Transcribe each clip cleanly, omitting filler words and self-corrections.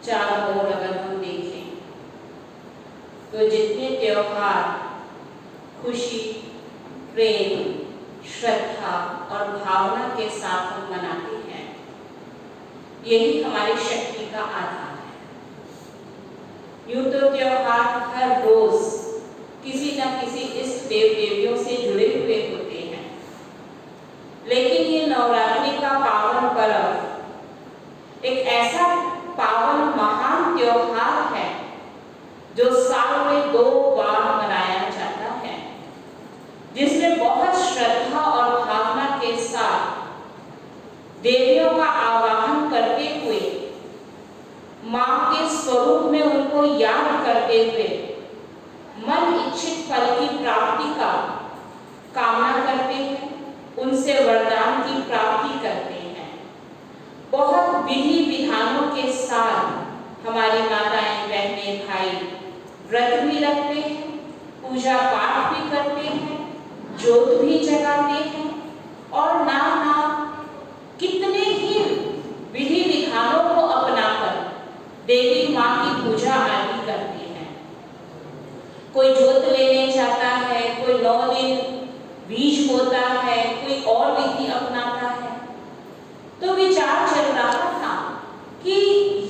चारों ओर अगर हम देखें तो जितने त्योहार खुशी, प्रेम, श्रद्धा और भावना के साथ हम मनाते हैं, यही हमारी शक्ति का आधार है। यूं तो त्योहार हर रोज किसी न किसी इष्ट देव देवियों से जुड़े हुए होते हैं, लेकिन ये नवरात्रि का पावन पर्व एक ऐसा पावन महान त्योहार है जो साल में 2 बार मनाया जाता है, जिसमें बहुत श्रद्धा और भावना के साथ देवियों का आवाहन करते हुए, मां के स्वरूप में उनको याद करते हुए मन इच्छित फल की प्राप्ति का कामना करते हैं, उनसे वरदान की प्राप्ति करते हैं। बहुत विधि विधानों के साथ हमारी माताएं, बहनें, भाई व्रत भी रखते हैं, पूजा पाठ भी करते हैं, ज्योत भी जगाते हैं और नाना कितने ही विधि विधानों को अपनाकर देवी मां की पूजा आदि करते हैं। कोई ज्योत लेने जाता है, कोई 9 दिन बीज होता है, कोई और विधि अपनाता है। तो विचार चल रहा था कि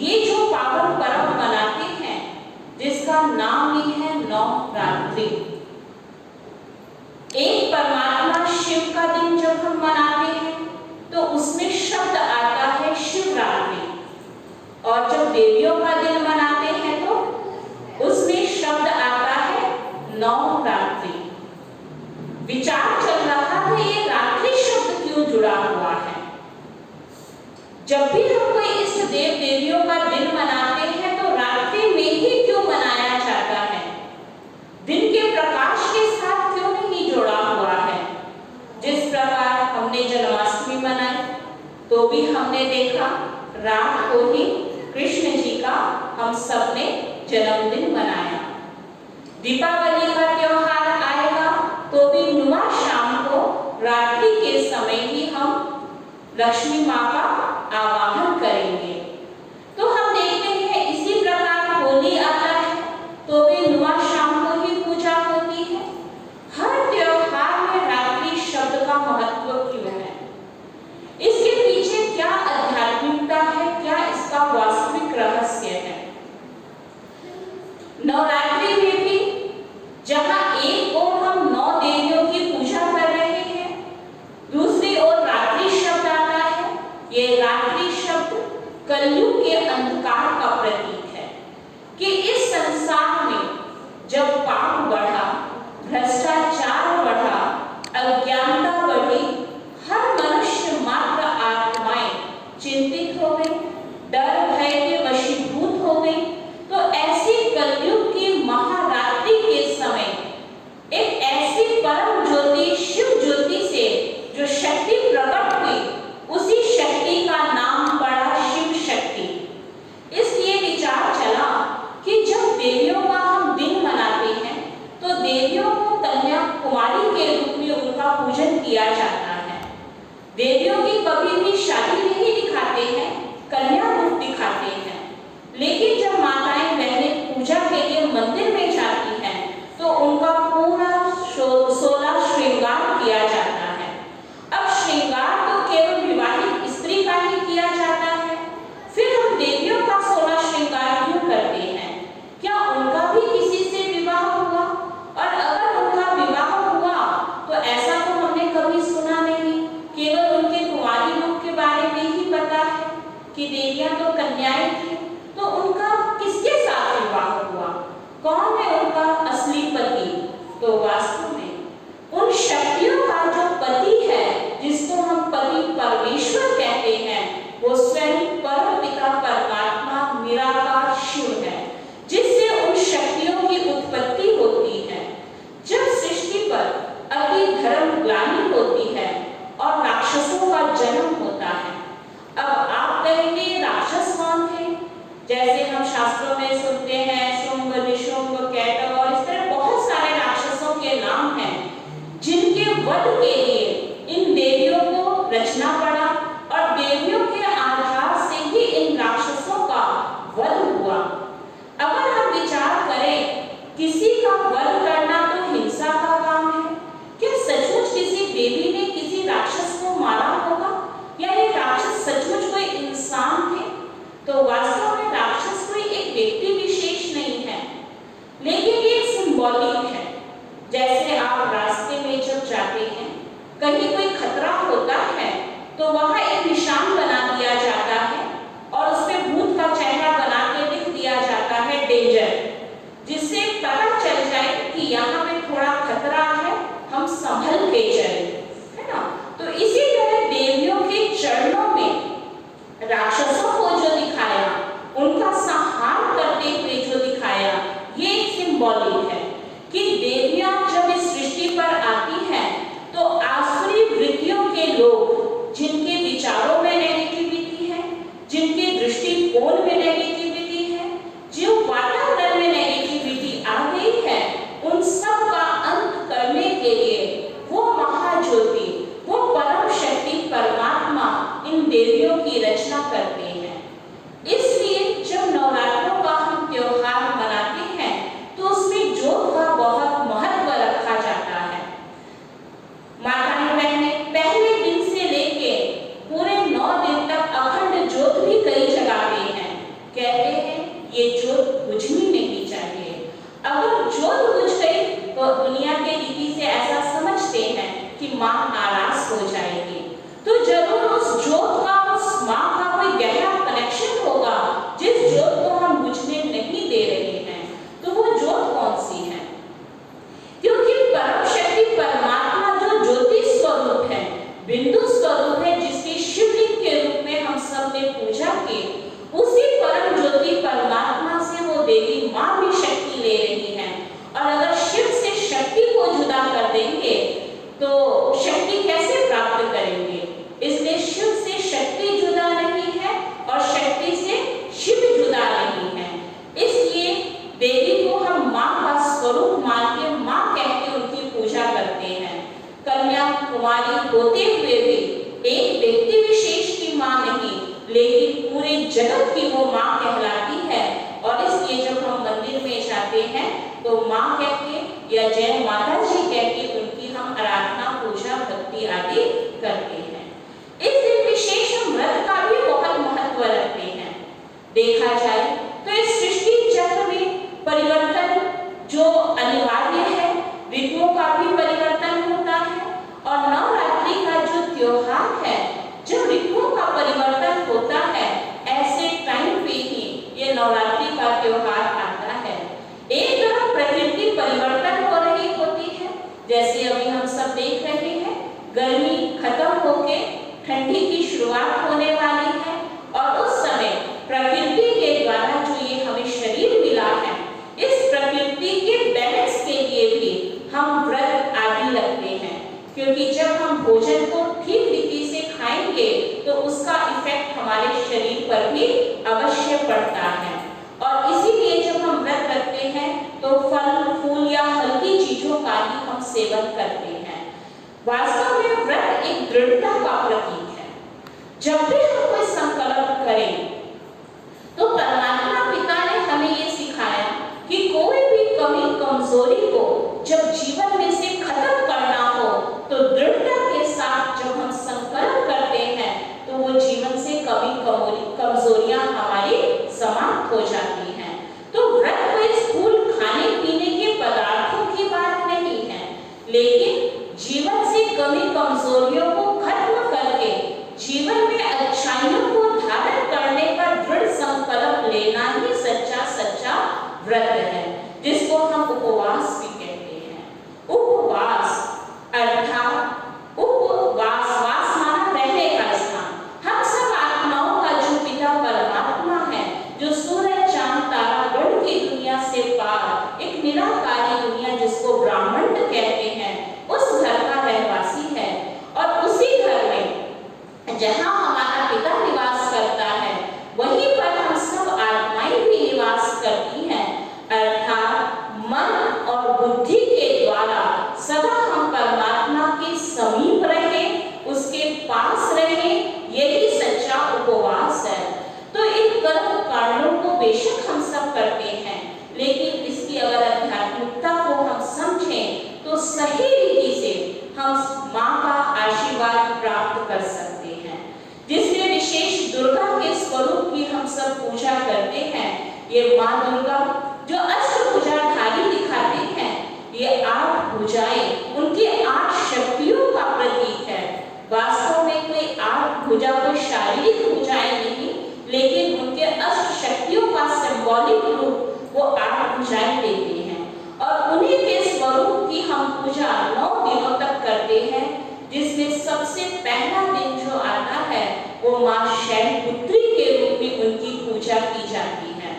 ये जो पावन पर्व मनाते हैं, जिसका नाम ही है नवरात्रि, एक परमात्मा शिव का दिन जब हम मनाते हैं तो उसमें शब्द आता है शिवरात्रि, और जब देवियों का दिन मनाते हैं तो उसमें शब्द आता है नवरात्रि। विचार चल रहा था ये रात्रि शब्द क्यों जुड़ा हुआ है। जब भी हम कोई इष्ट देव देवियों का दिन मनाते हैं तो रात्रि में ही क्यों मनाया जाता है, दिन के प्रकाश के साथ क्यों नहीं जोड़ा हुआ है। जिस प्रकार हमने जन्माष्टमी मनाई तो भी हमने देखा रात को ही कृष्ण जी का हम सब ने जन्मदिन मनाया। दीपावली का त्योहार आएगा तो भी नुमा शाम को रात्रि के समय ही हम लक्ष्मी मां का आवाहन करेंगे। तो हम देखते हैं इसी प्रकार होली आता है तो भी नुमा शाम को ही पूजा होती है। हर त्योहार में रात्रि शब्द का महत्व क्यों है, इसके पीछे क्या आध्यात्मिकता है, क्या इसका वास्तविक रहस्य है। नवरात्रि में भी जहां एक ओर हम 9 देवियों की पूजा कर रहे हैं, दूसरी ओर रात्रि शब्द आता है। ये रात्रि शब्द कलयुग के अंधकार का प्रतीक है कि इस संसार में जब पाप बढ़ा, भ्रष्टाचार बढ़ा, अज्ञानता बढ़ी, हर मनुष्य मात्र आत्माएं चिंतित हो गई, डर भय के वशीभूत हो गई, तो ऐसी कलयुग की महारात्रि के समय एक ऐसी परम ज्योति शिव ज्योति से जो शक्ति प्रकट हुई, उसी शक्ति का नाम पड़ा शिव शक्ति। इसलिए विचार चला कि जब देवियों का हम दिन मनाते हैं तो देवियों को कन्या कुमारी के रूप में उनका पूजन किया जाता है। देवियों की कभी भी शादी नहीं दिखाते हैं, कन्या रूप दिखाते हैं। लेकिन जब माताएं बहनें पूजा के लिए मंदिर में जाती हैं तो उनका पूरा 16 श्रृंगार किया जाता है। अब श्रृंगार तो केवल विवाहित स्त्री का ही किया जाता है, फिर हम देवियों का 16 श्रृंगार क्यों करते हैं? क्या उनका भी किसी से विवाह हुआ? और अगर उनका विवाह हुआ तो ऐसा तो हमने कभी सुना नहीं, केवल उनके कुंवारी रूप के बारे में ही पता है कि देवियां तो कन्याएं थी। तो उनका किसके साथ विवाह हुआ, कौन है उनका असली पति? तो वास्तव में उन शक्तियों का जो पति है, जिसको हम पति परमेश्वर कहते हैं, वो स्वयं परमपिता परमात्मा निराकार शिव है, जिससे उन शक्तियों की उत्पत्ति होती है। जब सृष्टि पर अति धर्म ग्लानि होती है और राक्षसों का जन्म होता है। अब आप कहेंगे राक्षस कौन थे? जैसे हम शास्त्रों में सुनते हैं शुंभ, निशुंभ, कैटव और इस तरह बहुत सारे राक्षसों के नाम हैं, जिनके वध के लिए इन देवियों को रचना पड़ा और देवियों के आधार से ही इन राक्षसों का वध कहीं कोई खतरा होता है तो वहां एक निशान बना दिया जाता है और उस पे भूत का चेहरा बना के लिख दिया जाता है डेंजर, जिससे पता चल जाए कि यहाँ पे थोड़ा खतरा है, हम संभल के चलें, है ना। तो इसी तरह देवियों के चरणों में राक्षसों को जो दिखाया, उनका संहार करते हुए जो दिखाया, ये एक सिंबॉलिक है कि देवियां जब इस सृष्टि पर आती हैं तो आसुरी वृत्तियों के लोग, जिनके विचारों में नेगेटिविटी है, जिनके दृष्टिकोण में नेगेटिविटी है, जो वातावरण में नेगेटिविटी आ गई है, उन सब का अंत करने के लिए वो महाज्योति, वो परम शक्ति परमात्मा इन देवियों की रचना करते हैं। इसलिए जब नवरात्रों का हम त्योहार मनाते हैं तो उसमें ज्योत का बहुत महत्व रखा जाता है। माताएं बहनें पहले दिन से लेके पूरे 9 दिन तक अखंड ज्योत भी कई जगाते हैं। कहते हैं ये ज्योत बुझनी नहीं चाहिए। अगर ज्योत बुझ गई तो दुनिया के रीति से ऐसा समझते हैं कि माँ नाराज हो जाएगी। तो जरूर उस ज्योत का, उस माँ का कोई गहरा कनेक्शन होगा जिस ज्योत को हम बुझने नहीं दे रहे हैं। तो वो ज्योत कौन सी है? क्योंकि परम शक्ति परमात्मा जो ज्योति स्वरूप है, बिंदु स्वरूप है, जिसकी शिवलिंग के रूप में हम सब ने पूजा की, उसी परम ज्योति परमात्मा से वो देवी माँ भी शक्ति ले रही है। और अगर शिव से शक्ति को जुदा कर देंगे तो शक्ति कैसे प्राप्त करेंगे? इसलिए शिव से शक्ति जुदा नहीं है और शक्ति से शिव जुदा नहीं है। इसलिए देवी को हम माँ का स्वरूप मान के, माँ कह के उनकी पूजा करते हैं। कन्या कुमारी होते हुए भी एक व्यक्ति विशेष की माँ नहीं, लेकिन पूरे जगत की वो माँ कहलाती है। और इसलिए जब हम मंदिर में जाते हैं तो माँ कह के या जय माता जी कह के उनकी हम आराधना, पूजा, भक्ति आदि करते हैं। इस दिन विशेष हम व्रत का भी बहुत महत्व रखते हैं। देखा जाए तो इस सृष्टि चक्र में परिवर्तन जो अनिवार्य है, ऋतुओं का भी परिवर्तन होता है। और नवरात्रि का जो त्योहार है, जब ऋतुओं का परिवर्तन होता है, ऐसे टाइम पे ही ये नवरात्रि का त्योहार आता है। एक तरफ प्रकृति परिवर्तन हो रही होती है, जैसे अभी हम सब देख रहे हैं, गर्मी खत्म होके ठंडी की शुरुआत होने वाली है। और उस समय प्रकृति के द्वारा जो ये हमें शरीर मिला है, इस प्रकृति के बैलेंस के लिए भी हम व्रत आदि रखते हैं। क्योंकि जब हम भोजन को ठीक रीति से खाएंगे तो उसका इफेक्ट हमारे शरीर पर भी अवश्य पड़ता है। और इसीलिए जब हम व्रत रखते हैं तो फल फूल या हल्की चीजों का ही हम सेवन करते हैं। वास्तव में व्रत एक दृढ़ता का प्रतीक है। जब भी हम कोई संकल्प करें तो परमात्मा पिता ने हमें ये सिखाया कि कोई भी कमी कमजोरी को जब जीवन में से खत्म करना हो तो दृढ़ता के साथ जब हम संकल्प करते हैं तो वो जीवन से कमी कमजोरियां हमारी समाप्त हो जाती हैं। तो व्रत कोई स्थूल खाने पीने के पदार्थों की बात नहीं है, लेकिन जीवन से कमी कमजोरियों को खत्म करके जीवन में अच्छाइयों को धारण करने का दृढ़ संकल्प लेना ही सच्चा व्रत है, जिसको हम उपवास भी कहते हैं। उपवास अर्थात उपवास, वास माना रहने का स्थान। हम सब आत्माओं का जो पिता परमात्मा है, जो सूरज चांद तारा गण की दुनिया से पार एक निराकारी दुनिया जिसको ब्रह्मांड कहते हैं, उस घर का रहवासी है। और उसी घर में जहाँ हमारा पिता निवास करता है, वहीं पर हम सब आत्माएं भी निवास करती हैं। अर्थात मन और बुद्धि के द्वारा सदा हम परमात्मा के समीप रहे, उसके पास रहे, यही सच्चा उपवास है। तो इन कर्म कांडों को बेशक हम सब करते हैं, लेकिन इसकी अगर आध्यात्मिकता को हम समझें तो सही रीति से हम माँ का आशीर्वाद प्राप्त कर सकते हैं। जिसमें विशेष दुर्गा के स्वरूप की हम सब पूजा करते हैं। ये माँ दुर्गा जो अष्टभुजाधारी दिखाते हैं, ये 8 भुजाएं उनकी 8 शक्तियों का प्रतीक शारीरिक पूजाएं नहीं, लेकिन उनके अष्ट शक्तियों का सिंबॉलिक रूप वो 8 पूजाएं लेते हैं और उन्हीं के स्वरूप की हम पूजा 9 दिनों तक करते हैं, जिसमें सबसे पहला दिन जो आता है वो मां शैलपुत्री के रूप में उनकी पूजा की जाती है।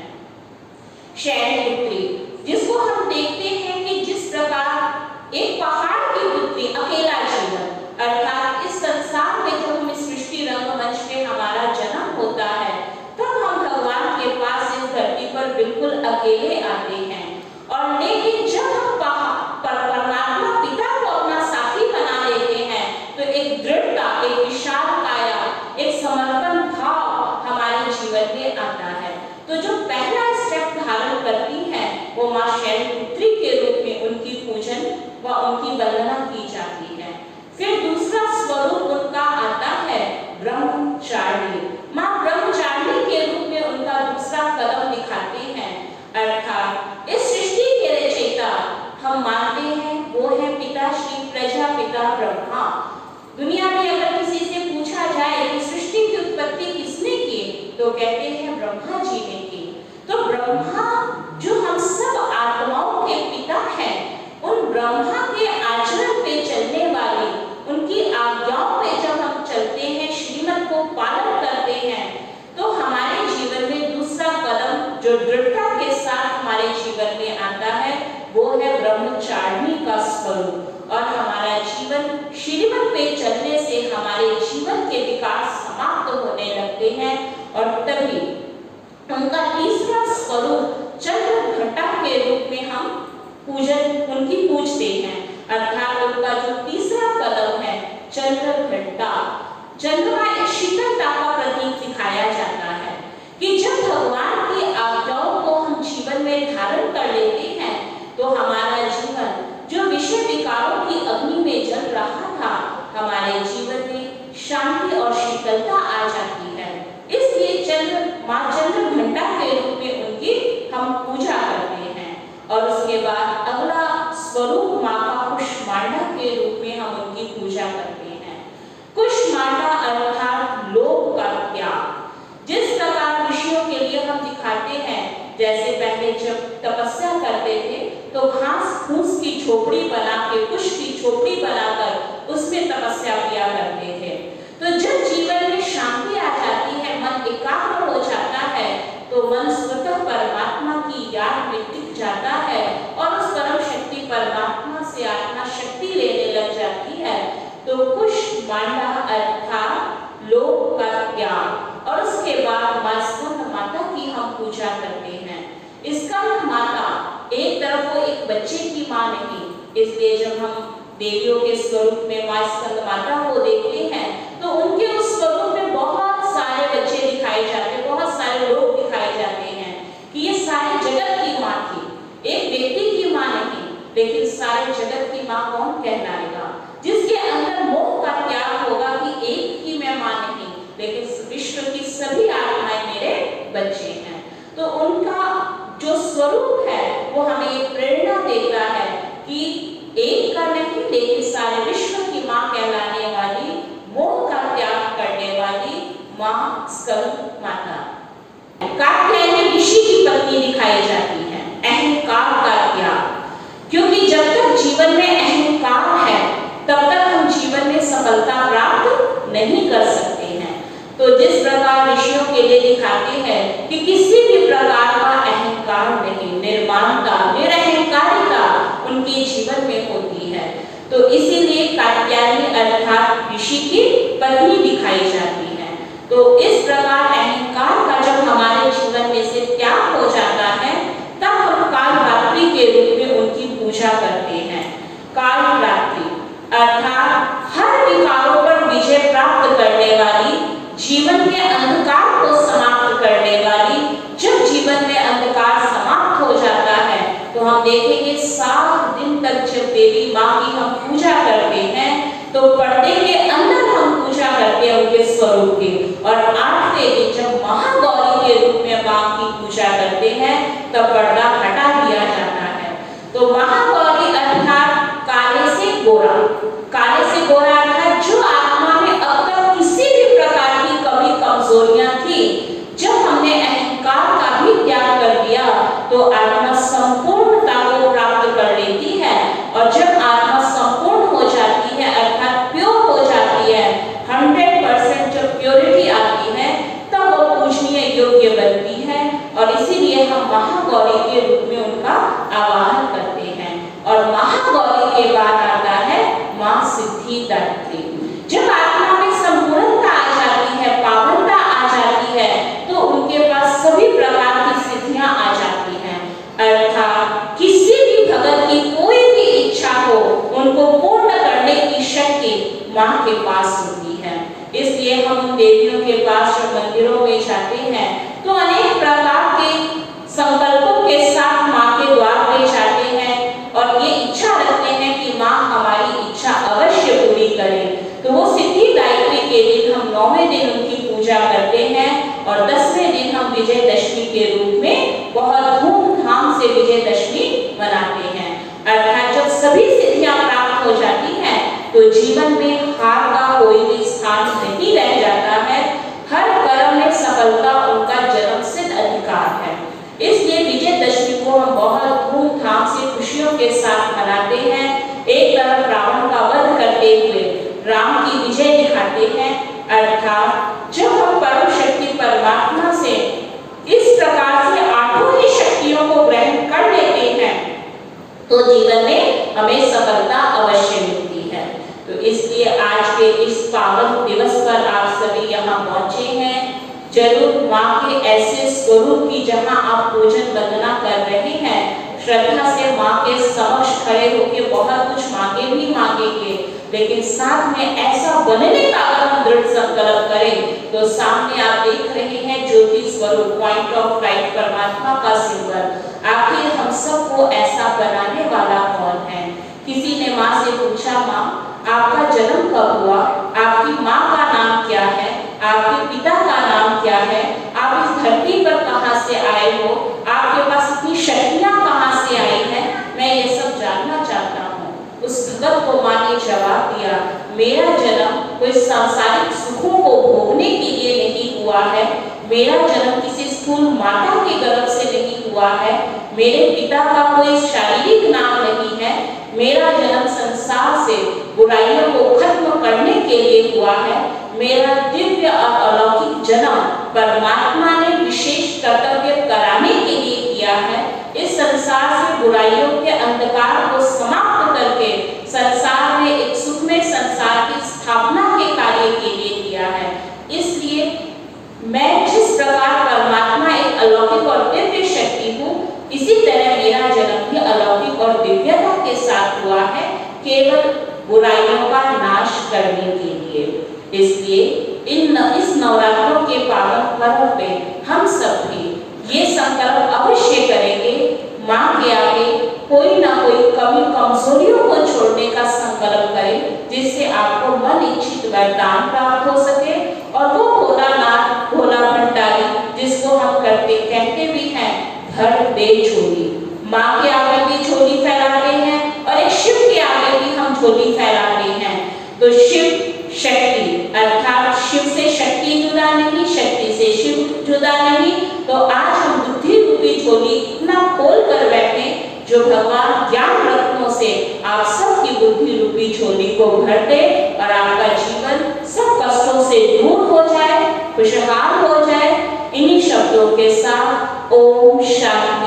शैलपुत्री, जिसको हम देखते हैं कि जिस प्रकार एक पहाड़ की पुत्री अकेला जीवन, अर्थात इस संसार में जब हम सृष्टि रंगमंच में हमारा जन्म होता है तब हम भगवान के पास इस धरती पर बिल्कुल अकेले आते हैं, और लेकिन जब हम परमात्मा पिता को अपना साथी बना लेते हैं तो एक दृढ़ता, एक विशाल काया, एक समर्पण भाव हमारे जीवन में आता है। तो जो पहला स्टेप धारण करती है वो मां शैलपुत्री के रूप में उनकी पूजन व उनकी वंदना की जाती है। फिर दूसरा स्वरूप उनका आता है ब्रह्मचारिणी। मां ब्रह्मचारिणी के रूप में उनका दूसरा कदम दिखाते हैं, अर्थात इस सृष्टि के रचयिता हम मानते हैं वो है पिता श्री प्रजापिता ब्रह्मा। दुनिया में अगर किसी से पूछा जाए कि सृष्टि की उत्पत्ति किसने की, तो कहते हैं ब्रह्मा जी ने की। तो ब्रह्मा जो हम सब आत्माओं के पिता हैं, उन ब्रह्मा के आचरण पे चलने वाली, उनकी आज्ञाओं पे जब हम चलते हैं, श्रीमत को पालन करते हैं, तो हमारे जीवन में दूसरा कदम जो दृढ़ता के साथ हमारे जीवन में आता है वो है ब्रह्मचारिणी का स्वरूप, और हमारा जीवन श्रीमत पे चलने से हमारे जीवन के विकास समाप्त होने लगते हैं। और तभी उनका तीसरा स्वरूप चंद्र घंटा के रूप में हम उनकी पूजते हैं, अर्थात उनका जो तीसरा कदम है चंद्र घंटा। चंद्रमा एक शीतलता का प्रतीक दिखाया जाता है कि जब भगवान की आज्ञाओं को हम जीवन में धारण कर लेते हैं तो हमारा जीवन जो विषय विकारों की अग्नि में जल रहा था, हमारे जीवन में शांति और शीतलता आ जाती है। इसलिए मां चंद्र घंटा के रूप में उनकी हम पूजा करते हैं। और उसके बाद अगला स्वरूप मां का कुष्मांडा के रूप में हम उनकी पूजा करते हैं। कुष्मांडा अर्थात लोभ का त्याग। जिस प्रकार ऋषियों के लिए हम दिखाते हैं, जैसे पहले जब तपस्या करते थे तो घास फूस की झोपड़ी बना के, कुश की झोपड़ी बनाकर उसमें तपस्या किया करते थे। तो जब जीवन में शांति आ जाती है, मन एकाग्र हो जाता है, तो मन स्वतः परमात्मा की याद में टिक जाता है और उस परम शक्ति परमात्मा से आत्मा शक्ति लेने लग जाती है। तो कुष्मांडा अर्थात लोभ का त्याग। और उसके बाद मां स्कंद माता की हम पूजा करते हैं। स्कंद माता एक तरफ वो एक बच्चे की मां नहीं, इसलिए जब हम देवियों के स्वरूप में मां स्कंद माता को देखते हैं तो उनके उस स्वरूप में बहुत सारे बच्चे दिखाए जाते हैं, बहुत सारे लोग दिखाए जाते हैं कि ये सारे जगत की मां थी। एक व्यक्ति की मां नहीं, लेकिन सारे जगत की मां कौन कहलाएगा? जिसके अंदर मोह का त्याग होगा कि एक ही मैं मां नहीं, लेकिन विश्व की सभी आत्माएं मेरे बच्चे हैं। तो उनका जो स्वरूप है वो हमें एक प्रेरणा देता है कि एक का नहीं, लेकिन सारे विश्व की मां कहलाने वाली, मोह का त्याग करने वाली मां स्कंद माता। कात्यायनी ऋषि की पत्नी दिखाई जाती है। अहंकार का त्याग, क्योंकि जब तक जीवन में अहंकार है तब तक हम जीवन में सफलता प्राप्त नहीं कर सकते हैं। तो जिस प्रकार ऋषियों के लिए दिखाते हैं कि किसी भी प्रकार का अहंकार नहीं, निर्माणता, निरहंकारिता उनके जीवन में होती है, तो इसीलिए कात्यायनी अर्थात ऋषि की पत्नी दिखाई जाती है। तो इस प्रकार अहंकार का जब हमारे जीवन में से त्याग हो जाता है तब हम कालरात्रि के रूप में उनकी पूजा करते हैं। कालरात्रि अर्थात हर विकारों पर विजय प्राप्त करने वाली, जीवन के अंधकार को समाप्त करने वाली। जब जीवन में अंधकार समाप्त हो जाता है तो हम देखेंगे 7 दिन तक जब देवी मां की हम पूजा करते हैं तो पर्दे के अंदर हम पूजा करते हैं उनके स्वरूप की, और 8वें दिन जब महागौरी के रूप में मां की पूजा करते हैं तब पर्दा हटा दिया जाता है। तो महागौरी अर्थात काले से गोरा, काले से गोरा अर्थात जो आत्मा में अब तक किसी भी प्रकार की कमी कमजोरी सिद्धि दात्री। जब आत्मा में संपूर्णता आ जाती है, पावनता आ जाती है, तो उनके पास सभी प्रकार की सिद्धियां आ जाती हैं। अर्थात किसी भी भगत की कोई भी इच्छा हो, उनको पूर्ण करने की शक्ति माँ के पास होती है। इसलिए हम उन देवियों के पास जब मंदिरों में जाते हैं तो अनेक प्रकार के संकल्पों के साथ माँ के द्वार पे जाते हैं और ये इच्छा रखते हैं कि माँ हमारी इच्छा अवश्य पूरी करे। तो वो सिद्धि गायत्री के दिन हम 9वें दिन उनकी पूजा करते हैं और 10वें दिन हम विजयदशमी के रूप में बहुत धूमधाम से विजयदशमी मनाते हैं। अर्थात जब सभी सिद्धियां प्राप्त हो जाती हैं तो जीवन में हार का कोई भी स्थान नहीं रह जाता है। हर कर्म में सफलता उनका जन्मसिद्ध अधिकार है। इसलिए विजयदशमी को हम बहुत धूमधाम से खुशियों के साथ मनाते हैं। एक तरफ रावण का वध करते हुए राम की विजय दिखाते हैं। अर्थात जब हम परम शक्ति परमात्मा से इस प्रकार से आठों ही शक्तियों को ग्रहण कर लेते हैं तो जीवन में हमें सफलता अवश्य मिलती है। तो इसलिए आज के इस पावन दिवस पर आप सभी यहाँ पहुंचे हैं। जरूर माँ के ऐसे स्वरूप की जहाँ आप पूजन वंदना कर रहे हैं, श्रद्धा से माँ के समक्ष खड़े होकर बहुत कुछ मांगेंगे, लेकिन साथ में ऐसा बनने का अगर हम दृढ़ संकल्प करें तो सामने आप देख रहे हैं ज्योति स्वरूप पॉइंट ऑफ लाइट परमात्मा का सिंबल। आखिर हम सबको ऐसा बनाने वाला कौन है? किसी ने माँ से पूछा, माँ आपका जन्म कब हुआ? आपकी माँ का नाम क्या है? आपके पिता का नाम क्या है? आप इस धरती पर कहाँ से आए हो? आपके पास इतनी शक्तियाँ कहाँ से आई हैं? मैं ये सब जानना चाहता हूँ। उस भगत को माँ ने जवाब दिया, मेरा जन्म कोई सांसारिक सुखों को भोगने के लिए नहीं हुआ है। मेरा जन्म किसी स्थूल माता के गर्भ से नहीं हुआ है। मेरे पिता का कोई शारीरिक नाम नहीं है। मेरा जन्म संसार से बुराइयों को खत्म करने के लिए हुआ है। मेरा दिव्य और अलौकिक जन्म परमात्मा ने विशेष कर्तव्य कराने के लिए किया है। इस संसार से बुराइयों के अंधकार को समाप्त करके संसार में एक सुखमय संसार की स्थापना के कार्य के लिए किया है। इसलिए मैं जिस प्रकार परमात्मा एक अलौकिक और दिव्य शक्ति हूँ, इसी तरह मेरा जन्म भी अलौकिक और दिव्यता के साथ हुआ है, केवल बुराइयों का नाश करने के लिए। इसलिए इस नवरात्रों के पावन पर्व पे हम सब भी ये संकल्प अवश्य करेंगे, माँ के आगे कोई ना कोई कमी कमजोरियों को छोड़ने का संकल्प करें, जिससे आपको मन इच्छित वरदान प्राप्त हो सके। और वो भोलानाथ भोला भंडारी जिसको हम कहते भी हैं धर दे झोली, माँ के आगे भी झोली फैलाते हैं और एक शिव के आगे भी हम झोली फैलाते हैं। तो शिव शक्ति अर्थात शिव से शक्ति जुदा नहीं, शक्ति से शिव जुदा नहीं। तो आज हम बुद्धि रूपी झोली इतना खोल कर बैठे जो भगवान ज्ञान रत्नों से आप सबकी बुद्धि रूपी झोली को भर दे और आपका जीवन सब कष्टों से दूर हो जाए, खुशहाल हो जाए। इन्हीं शब्दों के साथ ओम शांति।